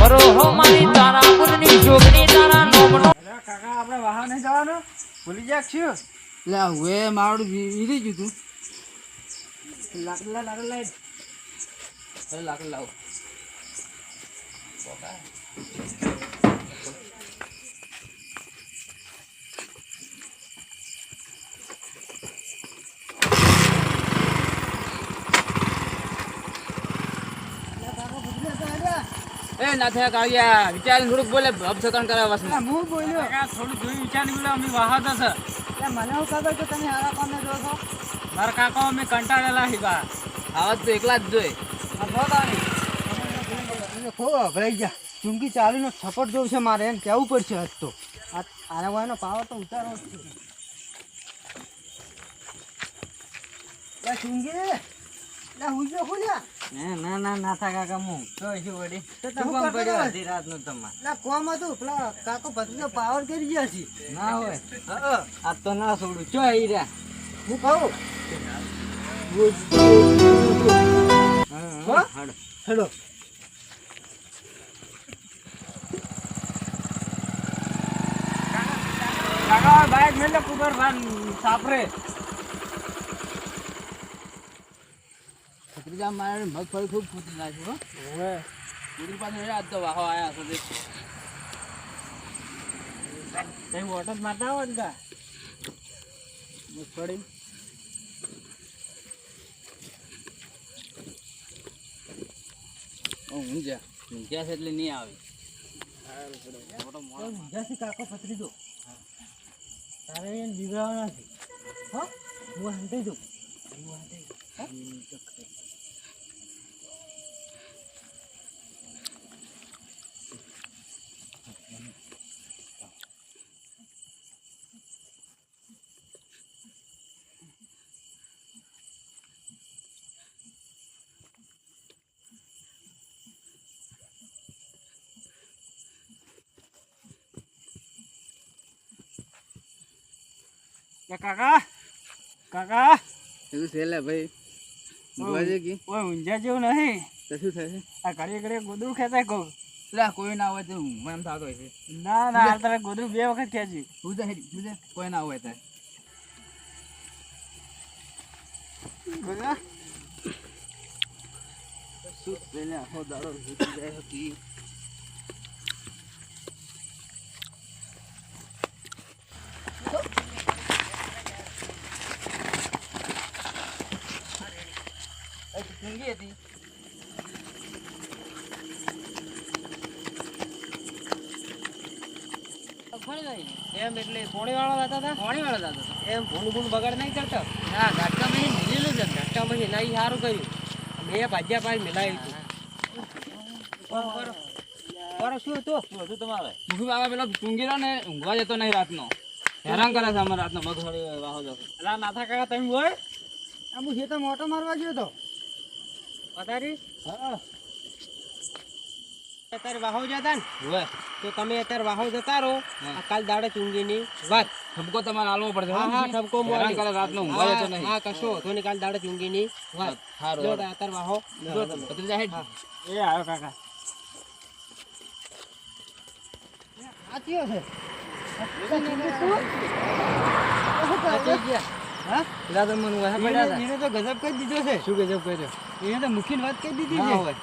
બરોહો મારી તારા પુરની જોગની તારા નોમનો કાકા આપણે વાહન નહીં જવાનું ભૂલી ગયા છું લે હવે મારું વીરી ગયું તું લાકડ લાઈ અરે લાકડ લાવો એ ના થયા કાળિયા વિચાર થોડુંક બોલે અપસકન કરાવવા છે હું બોલ્યો કાકા થોડું જોઈ વિચારી બોલે અમે વાહત હશે મને એવું ખબર કે તમે હારા કામે જો છો મારા કાકા અમે કંટાળેલા હિબા આવાજ તો એકલા જ જોઈ ખૂબ અભરાઈ ગયા ચૂંકી ચાલીનો સપોર્ટ જોવું છે મારે એમ કહેવું પડશે આજ તો આના વાયનો પાવર તો ઉતારવો જ છે ચૂંકી લે હુજો ખોલ્યા ના ના ના થા કાકા હું તો શું વડી તો શું કામ પડ્યો અડધી રાતનું તમારે લે કોમ હતું પેલા કાકો ભત્રીજો પાવર કરી ગયા છે ના હોય આ તો ના છોડું ચો આવી રહ્યા હું કહું હાડો હેડો કાકા બાઈક મેલે કુબર ભાન સાપરે છત્રીજા મારે મગફળી ખૂબ ફૂટી નાખી હો ઓવે પૂરી પાસે આજ તો વાહો આયા છે તમે વોટર મારતા હો ને કા મગફળી ઊંઝા ઊંઝા છે એટલે નહીં આવી જસી કાકો પતરી દો તારે એને બીવડાવવાના છે હા હું હંતાઈ દઉં કાકા કાકા એવું છે લે ભાઈ ગોજે કી ઓય ઊંઝા જેવું નહીં તો શું થશે આ ઘડીએ ઘડીએ ગોદરું ખેંચાય કહું લે કોઈ ના હોય તો હું એમ થતો હોય છે ના ના આ તારે ગોદરું 2 વખત ખેંચ્યું હું તો કોઈ ના હોય તારે બોલા શું પેલે આખો દાડો ભૂતી જાય હતી ચૂંગી હતી એમ એટલે પોણી વાળા હતા પાણી વાળા દાદા એમ ભૂલું ભૂલું બગાડ નહીં કરતા ના ગાટકા મેં નીલેલું છે નાસ્તામાં નહીં સારું કર્યું મેં ભાજ્યા પાછી મિલાવી હતું કરો શું હતું શું હતું તમારે મુખી બાબા પેલો ચૂંગીરો ને ઊંઘવા જતો નહીં રાતનો હેરાન કરે છે અમારે રાતનો મગફળી વાહો જતો એટલે નાથા કાકા તમે હોય આ હું ખેતર મોટો મારવા ગયો તો પતારી હા અત્યારે વાહો જતા ને હોય તો તમે અત્યારે વાહો જતા રહો આ કાલ દાડે ચૂંગીની વાત ઠપકો તમારે હાલવો પડશે હા હા ઠપકો હેરાન કરે રાતનો ઊંઘવા જતો નહીં હા કશો તો ની કાલ દાડે ચૂંગીની વાત સારું જો અત્યારે વાહો જો તમે પતરી જાય એ આવ્યો કાકા આ કયો છે હા પેલા તો મને વહે પડ્યા હતા એને તો ગજબ કરી દીધો છે શું ગજબ કર્યો એને તો મુખીન વાત કહી દીધી હા છે હોય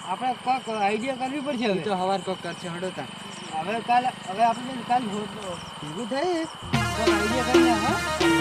આપણે કોક આઈડિયા કરવી પડશે એ હવે તો હવાર કોક કરશે હડોતા હવે આપણે કાલ ભેગું થઈ કોક આઈડિયા કરીને હા